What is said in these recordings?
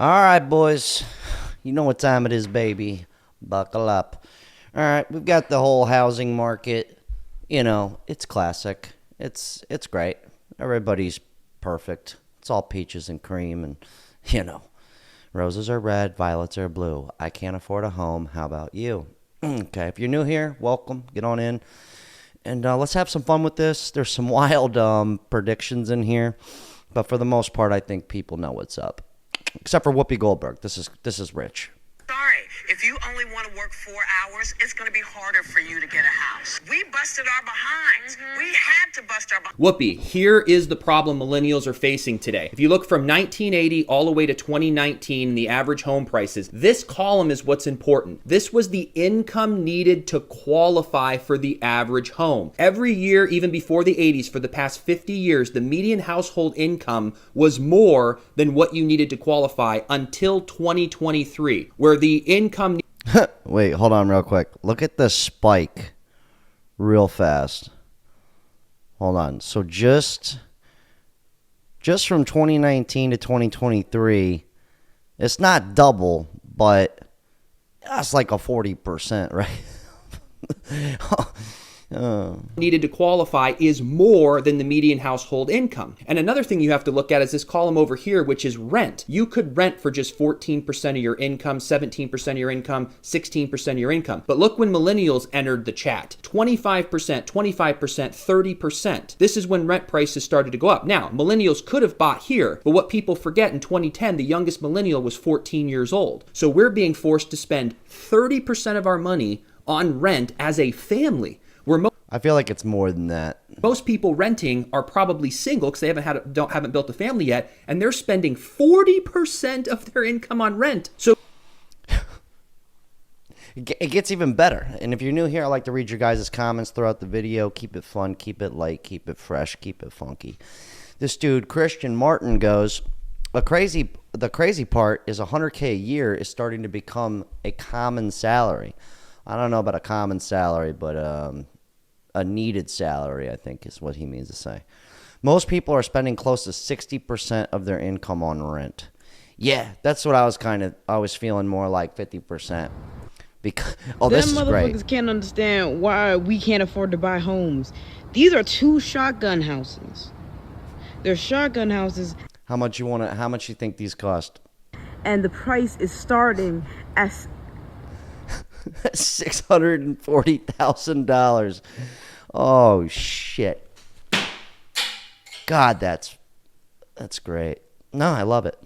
All right, boys. You know what time it is, baby. Buckle up. All right, we've got the whole housing market. It's classic. It's great. Everybody's perfect. It's all peaches and cream and you know, roses are red, violets are blue. I can't afford a home. How about you? Okay, if you're new here, welcome. Get on in. And let's have some fun with this. There's some wild predictions in here, but for the most part, I think people know what's up. Except for Whoopi Goldberg. This is rich. Sorry, if you only want to work 4 hours, it's going to be harder for you to get a house. We busted our behinds. We had to bust our behinds. Whoopi, here is the problem millennials are facing today. If you look from 1980 all the way to 2019, the average home prices, this column is what's important. This was the income needed to qualify for the average home. Every year, even before the 80s, for the past 50 years, the median household income was more than what you needed to qualify until 2023, where the income... Wait, hold on real quick. Look at the spike real fast. Hold on. So just from 2019 to 2023, it's not double, but that's like a 40%, right? needed to qualify is more than the median household income. And another thing you have to look at is this column over here, which is rent. You could rent for just 14% of your income, 17% of your income, 16% of your income. But look when millennials entered the chat, 25%, 25%, 30%. This is when rent prices started to go up. Now, millennials could have bought here, but what people forget, in 2010, the youngest millennial was 14 years old. So we're being forced to spend 30% of our money on rent as a family. I feel like it's more than that. Most people renting are probably single because they haven't built a family yet, and they're spending 40% of their income on rent. So it gets even better. And if you're new here, I like to read your guys' comments throughout the video. Keep it fun, keep it light, keep it fresh, keep it funky. This dude, Christian Martin, goes, the crazy part is $100K a year is starting to become a common salary. I don't know about a common salary, but a needed salary, I think, is what he means to say. Most people are spending close to 60% of their income on rent. Yeah, that's what I was feeling more like 50%. Because this is great. Them motherfuckers can't understand why we can't afford to buy homes. These are 2 shotgun houses. They're shotgun houses. How much you think these cost? And the price is starting at $640,000. Oh shit. God, that's great. No, I love it.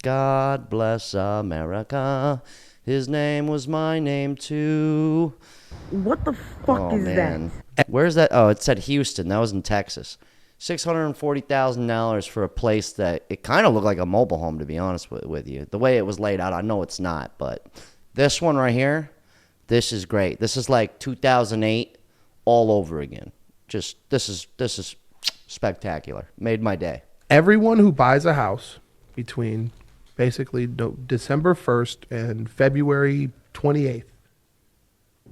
God bless America. His name was my name too. What the fuck is man. That? Where's that? Oh, it said Houston. That was in Texas. $640,000 for a place that it kind of looked like a mobile home, to be honest with you. The way it was laid out, I know it's not, but this one right here, this is great. This is like 2008 all over again. This is spectacular. Made my day. Everyone who buys a house between basically December 1st and February 28th,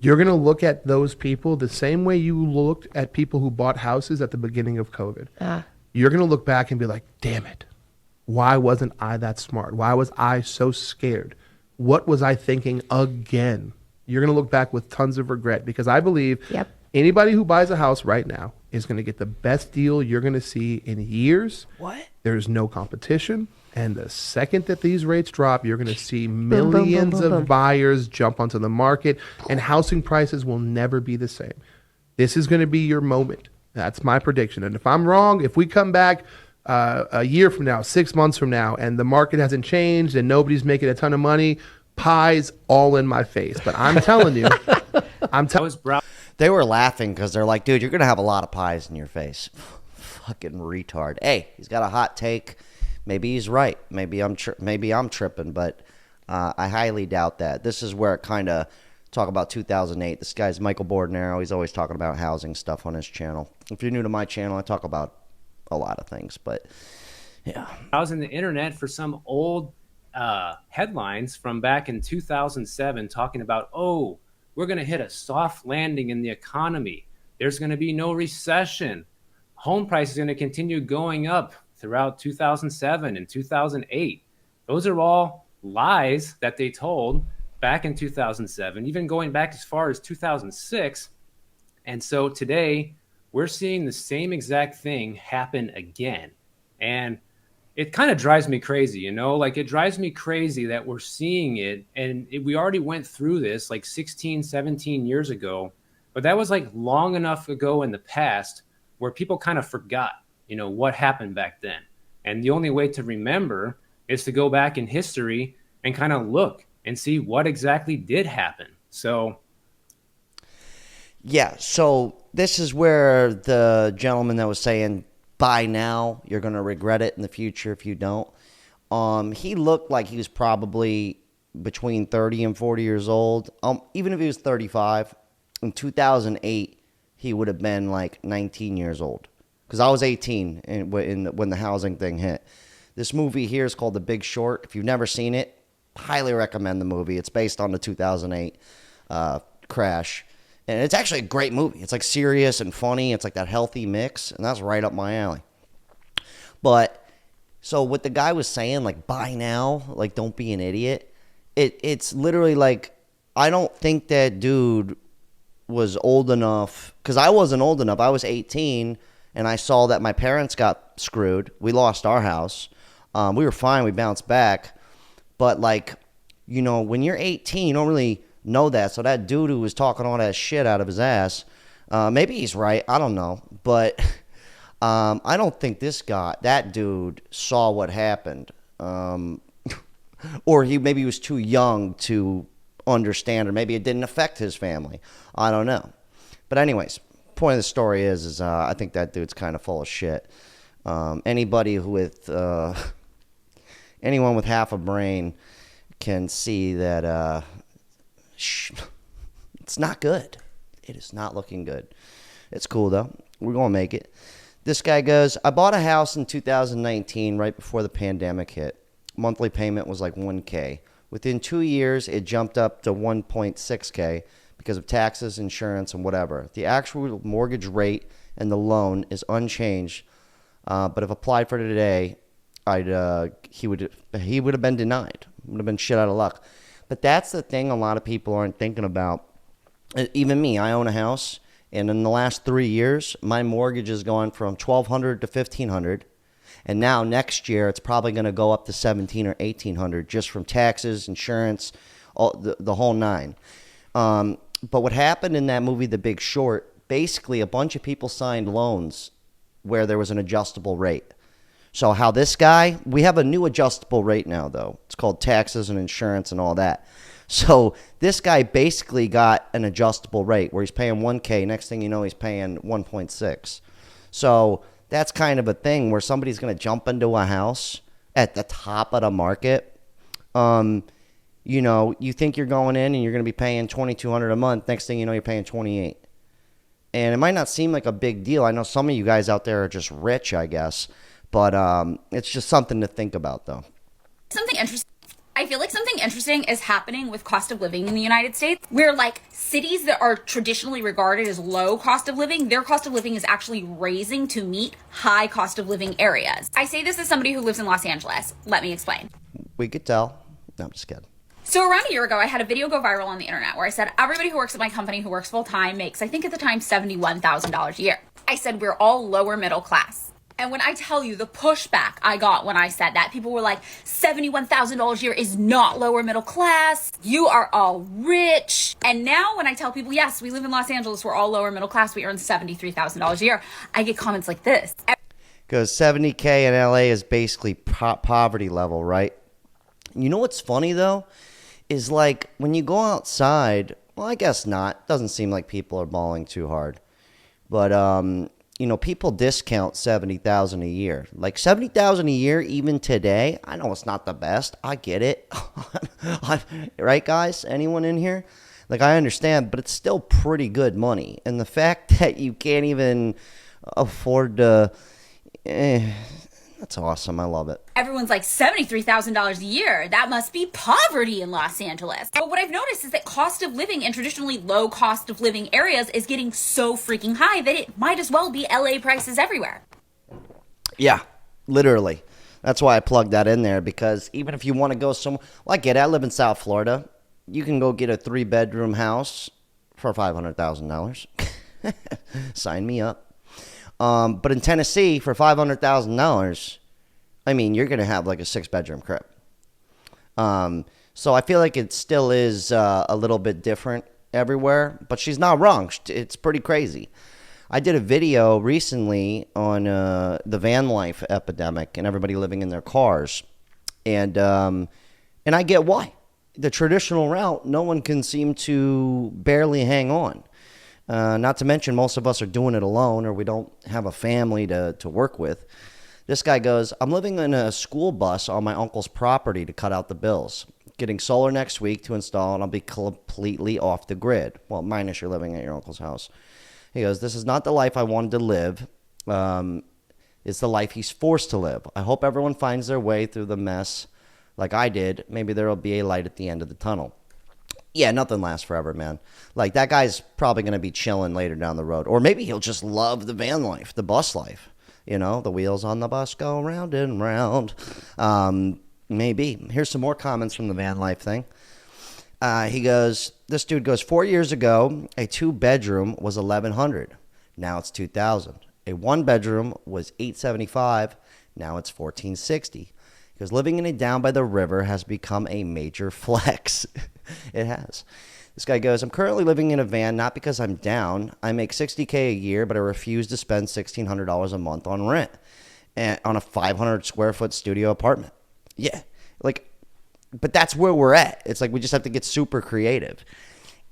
you're going to look at those people the same way you looked at people who bought houses at the beginning of COVID. You're going to look back and be like, damn it. Why wasn't I that smart? Why was I so scared? What was I thinking again? You're going to look back with tons of regret, because I believe anybody who buys a house right now is going to get the best deal you're going to see in years. What? There's no competition. And the second that these rates drop, you're going to see millions of buyers jump onto the market, and housing prices will never be the same. This is going to be your moment. That's my prediction. And if I'm wrong, if we come back a year from now, 6 months from now, and the market hasn't changed and nobody's making a ton of money, pies all in my face. But I'm telling you, they were laughing because they're like, dude, you're going to have a lot of pies in your face. Fucking retard. Hey, he's got a hot take. Maybe he's right. Maybe I'm tripping, but I highly doubt that. This is where it kind of talk about 2008. This guy's Michael Bordenaro. He's always talking about housing stuff on his channel. If you're new to my channel, I talk about a lot of things, but yeah. I was in the internet for some old headlines from back in 2007 talking about, oh, we're going to hit a soft landing in the economy. There's going to be no recession. Home prices are going to continue going up throughout 2007 and 2008. Those are all lies that they told back in 2007, even going back as far as 2006. And so today we're seeing the same exact thing happen again. And it kind of drives me crazy, like it drives me crazy that we're seeing it. And we already went through this like 16, 17 years ago, but that was like long enough ago in the past where people kind of forgot, what happened back then. And the only way to remember is to go back in history and kind of look and see what exactly did happen. So, yeah. So this is where the gentleman that was saying, buy now, you're going to regret it in the future if you don't. He looked like he was probably between 30 and 40 years old. Even if he was 35, in 2008, he would have been like 19 years old. Because I was 18 when the housing thing hit. This movie here is called The Big Short. If you've never seen it, highly recommend the movie. It's based on the 2008 crash. And it's actually a great movie. It's like serious and funny. It's like that healthy mix. And that's right up my alley. But so what the guy was saying, like, buy now, like, don't be an idiot. It's literally like, I don't think that dude was old enough. Because I wasn't old enough. I was 18. And I saw that my parents got screwed. We lost our house. We were fine. We bounced back. But, like, when you're 18, you don't really know that. So that dude who was talking all that shit out of his ass, maybe he's right. I don't know. But I don't think that dude saw what happened. Or maybe he was too young to understand, or maybe it didn't affect his family. I don't know. But anyways, point of the story is I think that dude's kind of full of shit. Anybody anyone with half a brain can see that it's not good. It is not looking good. It's cool though. We're gonna make it. This guy goes, I bought a house in 2019 right before the pandemic hit. Monthly payment was like $1,000. Within 2 years, it jumped up to $1.6K because of taxes, insurance, and whatever. The actual mortgage rate and the loan is unchanged, but if applied for today, he would have been denied. Would have been shit out of luck. But that's the thing a lot of people aren't thinking about. Even me, I own a house, and in the last 3 years, my mortgage has gone from $1,200 to $1,500. And now next year, it's probably going to go up to $1,700 or $1,800 just from taxes, insurance, the whole nine. But what happened in that movie, The Big Short, basically a bunch of people signed loans where there was an adjustable rate. So how this guy, we have a new adjustable rate now, though. It's called taxes and insurance and all that. So this guy basically got an adjustable rate where he's paying $1,000. Next thing you know, he's paying $1.6. So that's kind of a thing where somebody's going to jump into a house at the top of the market. You think you're going in and you're going to be paying $2,200 a month. Next thing you know, you're paying $28. And it might not seem like a big deal. I know some of you guys out there are just rich, I guess. But it's just something to think about, though. Something interesting. I feel like something interesting is happening with cost of living in the United States, where like cities that are traditionally regarded as low cost of living, their cost of living is actually raising to meet high cost of living areas. I say this as somebody who lives in Los Angeles. Let me explain. We could tell. No, I'm just kidding. So around a year ago, I had a video go viral on the internet where I said everybody who works at my company who works full time makes, I think at the time, $71,000 a year. I said we're all lower middle class. And when I tell you the pushback I got when I said that, people were like, $71,000 a year is not lower middle class. You are all rich. And now when I tell people, yes, we live in Los Angeles, we're all lower middle class, we earn $73,000 a year, I get comments like this. Because $70K in LA is basically poverty level, right? You know what's funny, though? Is like when you go outside, well, I guess not. Doesn't seem like people are balling too hard. But, people discount $70,000 a year. Like $70,000 a year, even today. I know it's not the best. I get it, right, guys? Anyone in here? Like I understand, but it's still pretty good money. And the fact that you can't even afford to, that's awesome. I love it. Everyone's like $73,000 a year. That must be poverty in Los Angeles. But what I've noticed is that cost of living in traditionally low cost of living areas is getting so freaking high that it might as well be LA prices everywhere. Yeah, literally. That's why I plugged that in there, because even if you want to go somewhere, well, I get it. I live in South Florida. You can go get a 3-bedroom house for $500,000. Sign me up. But in Tennessee, for $500,000, I mean, you're going to have like a 6-bedroom crib. So I feel like it still is a little bit different everywhere, but she's not wrong. It's pretty crazy. I did a video recently on the van life epidemic and everybody living in their cars, and I get why. The traditional route, no one can seem to barely hang on. Not to mention, most of us are doing it alone, or we don't have a family to work with. This guy goes, I'm living in a school bus on my uncle's property to cut out the bills. Getting solar next week to install, and I'll be completely off the grid. Well, minus you're living at your uncle's house. He goes, this is not the life I wanted to live. It's the life he's forced to live. I hope everyone finds their way through the mess like I did. Maybe there will be a light at the end of the tunnel. Yeah, nothing lasts forever, man. Like, that guy's probably going to be chilling later down the road. Or maybe he'll just love the van life, the bus life. You know, the wheels on the bus go round and round. Maybe. Here's some more comments from the van life thing. He goes, this dude goes, 4 years ago, a 2-bedroom was $1,100. Now it's $2,000. A 1-bedroom was $875. Now it's $1,460. Because living in a down by the river has become a major flex. It has. This guy goes, I'm currently living in a van, not because I'm down. I make $60K a year, but I refuse to spend $1,600 a month on rent and on a 500 square foot studio apartment. Yeah. Like, but that's where we're at. It's like we just have to get super creative.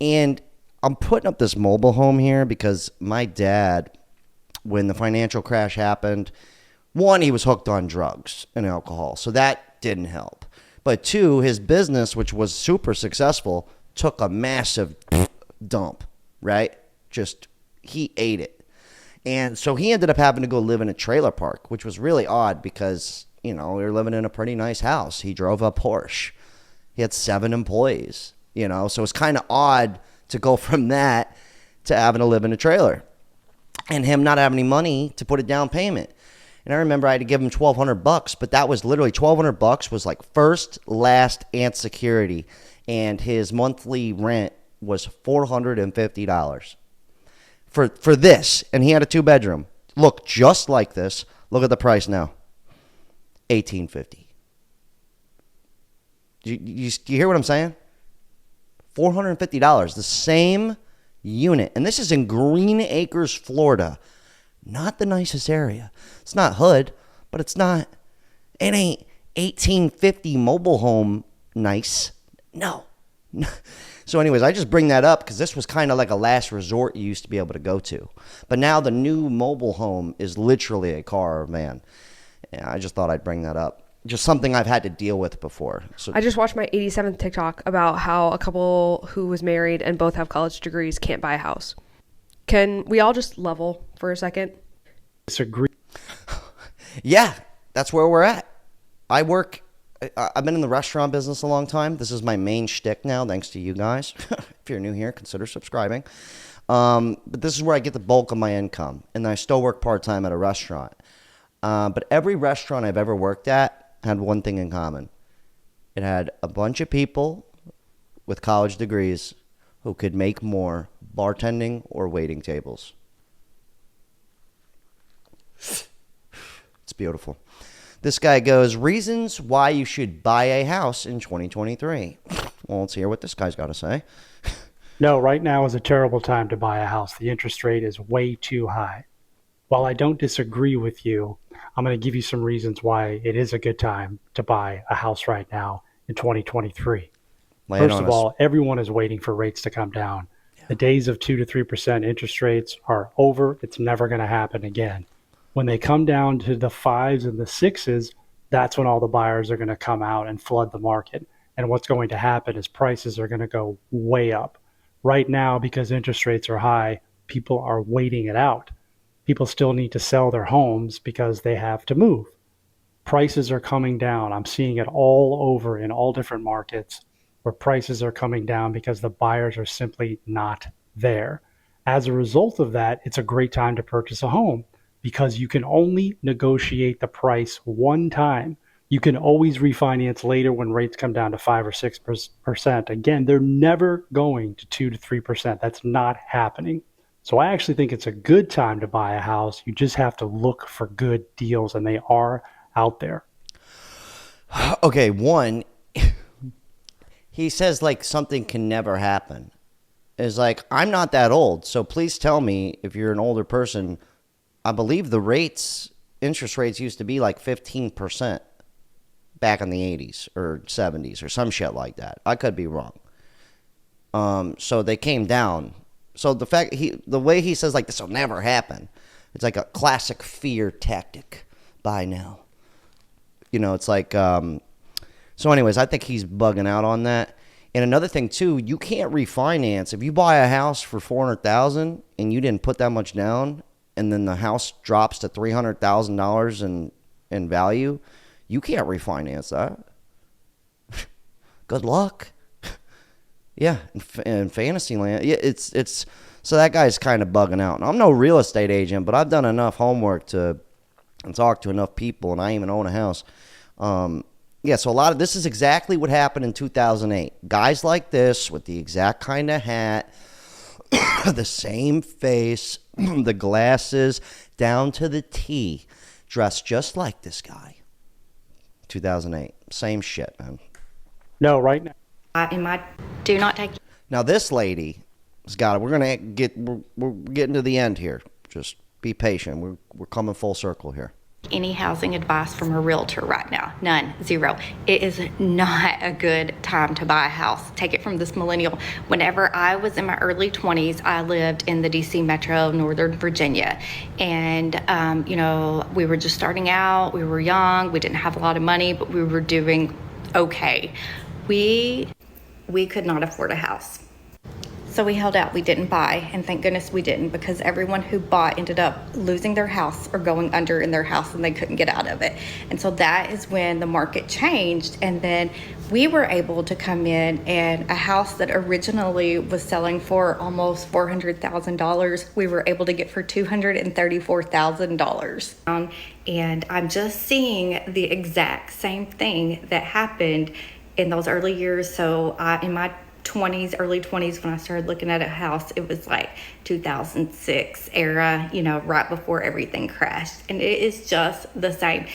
And I'm putting up this mobile home here because my dad, when the financial crash happened, one, he was hooked on drugs and alcohol, so that didn't help. But two, his business, which was super successful, took a massive dump, right? Just, he ate it. And so he ended up having to go live in a trailer park, which was really odd because, you know, we were living in a pretty nice house. He drove a Porsche. He had 7 employees, you know, so it's kind of odd to go from that to having to live in a trailer and him not having any money to put a down payment. And I remember I had to give him $1,200, but that was literally $1,200 was like first, last, and security. And his monthly rent was $450 for this. And he had a 2-bedroom. Look just like this. Look at the price now. $1,850. Do you hear what I'm saying? $450. The same unit. And this is in Green Acres, Florida. Not the nicest area. It's not Hood, but it ain't 1850 mobile home nice. No. So anyways, I just bring that up because this was kind of like a last resort you used to be able to go to. But now the new mobile home is literally a car or van. Yeah, I just thought I'd bring that up. Just something I've had to deal with before. So I just watched my 87th TikTok about how a couple who was married and both have college degrees can't buy a house. Can we all just level for a second? Disagree. Yeah, that's where we're at. I've been in the restaurant business a long time. This is my main shtick now, thanks to you guys. If you're new here, consider subscribing. But this is where I get the bulk of my income. And I still work part-time at a restaurant. But every restaurant I've ever worked at had one thing in common. It had a bunch of people with college degrees who could make more bartending or waiting tables. It's beautiful. This guy goes, reasons why you should buy a house in 2023. Well, let's hear what this guy's got to say. No, right now is a terrible time to buy a house. The interest rate is way too high. While I don't disagree with you, I'm going to give you some reasons why it is a good time to buy a house right now in 2023. First of all, everyone is waiting for rates to come down. Yeah. The days of 2 to 3% interest rates are over. It's never going to happen again. When they come down to the 5s and the 6s, that's when all the buyers are going to come out and flood the market. And what's going to happen is prices are going to go way up. Right now, because interest rates are high, people are waiting it out. People still need to sell their homes because they have to move. Prices are coming down. I'm seeing it all over in all different markets where prices are coming down because the buyers are simply not there. As a result of that, it's a great time to purchase a home. because you can only negotiate the price one time. You can always refinance later when rates come down to 5 or 6%. Again, they're never going to 2 to 3%. That's not happening. So I actually think it's a good time to buy a house. You just have to look for good deals, and they are out there. Okay, one, he says like something can never happen. It's like, I'm not that old, so please tell me if you're an older person. I believe the interest rates used to be like 15% back in the 80s or 70s or some shit like that. I could be wrong. So they came down. So the way he says like this will never happen, it's like a classic fear tactic. Buy now. It's like, so anyways, I think he's bugging out on that. And another thing too, you can't refinance. If you buy a house for $400,000 and you didn't put that much down, and then the house drops to $300,000 in value, you can't refinance that. Good luck. Yeah, in fantasy land, yeah, it's so that guy's kind of bugging out. And I'm no real estate agent, but I've done enough homework and talk to enough people, and I even own a house. Yeah, so a lot of this is exactly what happened in 2008. Guys like this with the exact kind of hat, the same face, the glasses down to the T, dressed just like this guy. 2008, same shit, man. No, right now. Do not take Now this lady has got it. We're getting to the end here. Just be patient. We're coming full circle here. any housing advice from a realtor right now. None. Zero. It is not a good time to buy a house. Take it from this millennial. Whenever I was in my early 20s, I lived in the DC metro, Northern Virginia. And, we were just starting out. We were young. We didn't have a lot of money, but we were doing okay. We could not afford a house. So we held out. We didn't buy, and thank goodness we didn't, because everyone who bought ended up losing their house or going under in their house, and they couldn't get out of it. And so that is when the market changed, and then we were able to come in, and a house that originally was selling for almost $400,000, we were able to get for $234,000. And I'm just seeing the exact same thing that happened in those early years. So in my early 20s, when I started looking at a house, it was like 2006 era, right before everything crashed. And it is just the same.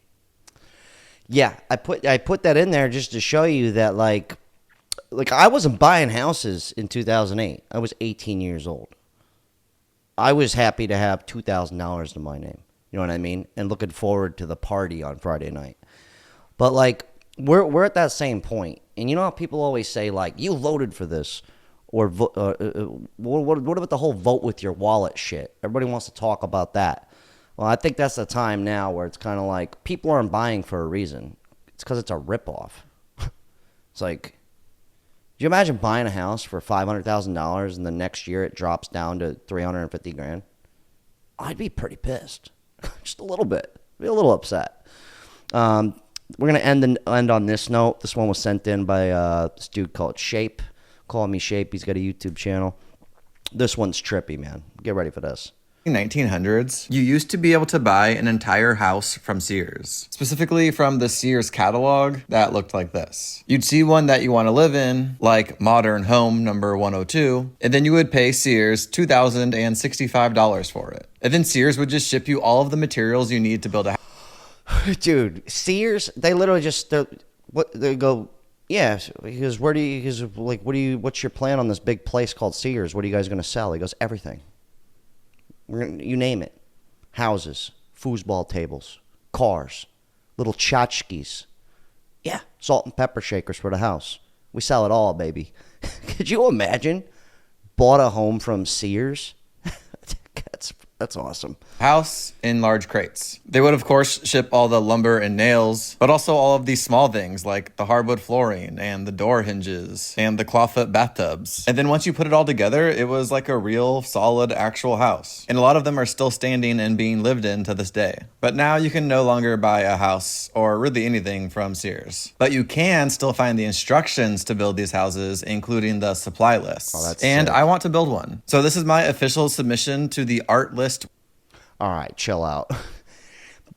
Yeah, I put that in there just to show you that like I wasn't buying houses in 2008. I was 18 years old. I was happy to have $2,000 to my name. You know what I mean? And looking forward to the party on Friday night. But like we're at that same point. And you know how people always say, like, you voted for this, or what about the whole vote with your wallet shit? Everybody wants to talk about that. Well, I think that's the time now where it's kind of like people aren't buying for a reason. It's because it's a ripoff. It's like, do you imagine buying a house for $500,000 and the next year it drops down to $350,000? I'd be pretty pissed, just a little bit, be a little upset. We're going to end on this note. This one was sent in by this dude called Shape. Call me Shape. He's got a YouTube channel. This one's trippy, man. Get ready for this. 1900s, you used to be able to buy an entire house from Sears. Specifically from the Sears catalog that looked like this. You'd see one that you want to live in, like Modern Home number 102, and then you would pay Sears $2,065 for it. And then Sears would just ship you all of the materials you need to build a house. Dude, Sears, they literally just they go, yeah. He goes, what's your plan on this big place called Sears? What are you guys gonna sell? He goes, everything. You name it, houses, foosball tables, cars, little tchotchkes. Yeah, salt and pepper shakers for the house. We sell it all, baby. Could you imagine? Bought a home from Sears. That's awesome. House in large crates. They would, of course, ship all the lumber and nails, but also all of these small things like the hardwood flooring and the door hinges and the clawfoot bathtubs. And then once you put it all together, it was like a real, solid, actual house. And a lot of them are still standing and being lived in to this day. But now you can no longer buy a house or really anything from Sears. But you can still find the instructions to build these houses, including the supply lists. Oh, that's and sick. I want to build one. So this is my official submission to the art list. all right, chill out.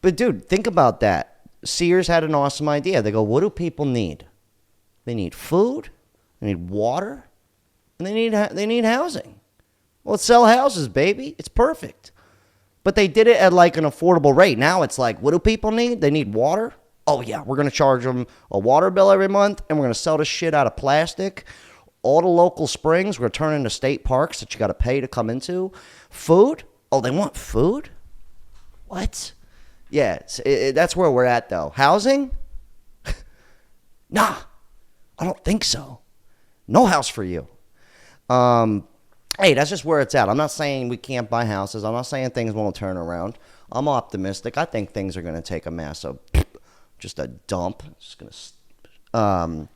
But dude, think about that. Sears had an awesome idea. They go, what do people need? They need food, they need water, and they need housing. Well, let's sell houses, baby. It's perfect. But they did it at like an affordable rate. Now it's like, what do people need? They need water. Oh yeah, we're gonna charge them a water bill every month, and we're gonna sell this shit out of plastic. All the local springs, we're gonna turn into state parks that you got to pay to come into. Food? Oh, they want food? What? Yeah, that's where we're at, though. Housing? Nah, I don't think so. No house for you. Hey, that's just where it's at. I'm not saying we can't buy houses. I'm not saying things won't turn around. I'm optimistic. I think things are going to take a massive, just a dump. Just going to.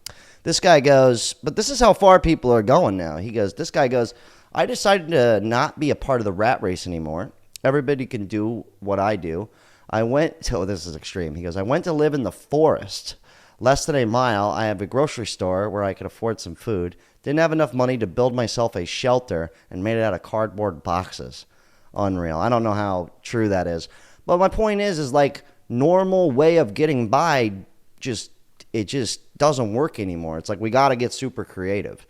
This guy goes, but this is how far people are going now. This guy goes, I decided to not be a part of the rat race anymore. Everybody can do what I do. This is extreme. He goes, I went to live in the forest. Less than a mile, I have a grocery store where I could afford some food. Didn't have enough money to build myself a shelter and made it out of cardboard boxes. Unreal. I don't know how true that is. But my point is like normal way of getting by it just doesn't work anymore. It's like we got to get super creative.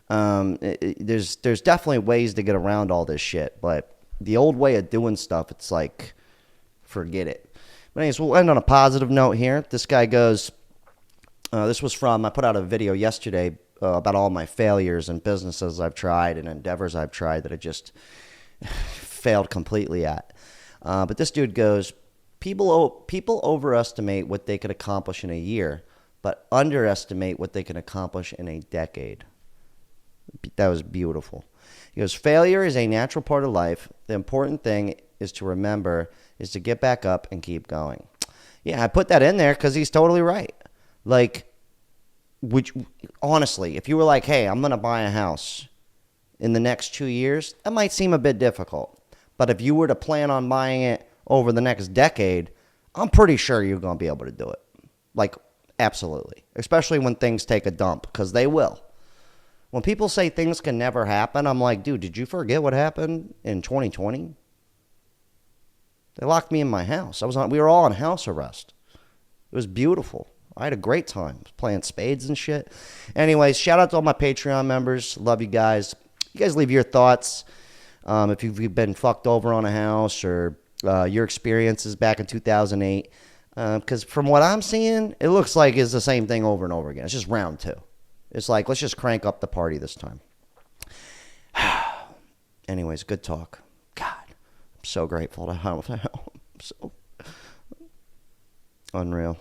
There's definitely ways to get around all this shit, but the old way of doing stuff, it's like, forget it. But anyways, we'll end on a positive note here. This guy goes, I put out a video yesterday about all my failures and businesses I've tried and endeavors I've tried that I just failed completely at. But this dude goes, people overestimate what they could accomplish in a year, but underestimate what they can accomplish in a decade. That was beautiful. He goes, failure is a natural part of life. The important thing is to remember is to get back up and keep going. Yeah, I put that in there because he's totally right. Like, honestly, if you were like, hey, I'm going to buy a house in the next 2 years, that might seem a bit difficult. But if you were to plan on buying it over the next decade, I'm pretty sure you're going to be able to do it. Like, absolutely. Especially when things take a dump, because they will. When people say things can never happen, I'm like, dude, did you forget what happened in 2020? They locked me in my house. We were all on house arrest. It was beautiful. I had a great time playing spades and shit. Anyways, shout out to all my Patreon members. Love you guys. You guys leave your thoughts. If you've been fucked over on a house or your experiences back in 2008. Because from what I'm seeing, it looks like it's the same thing over and over again. It's just round two. It's like, let's just crank up the party this time. Anyways, good talk. God, I'm so grateful to have him. So unreal.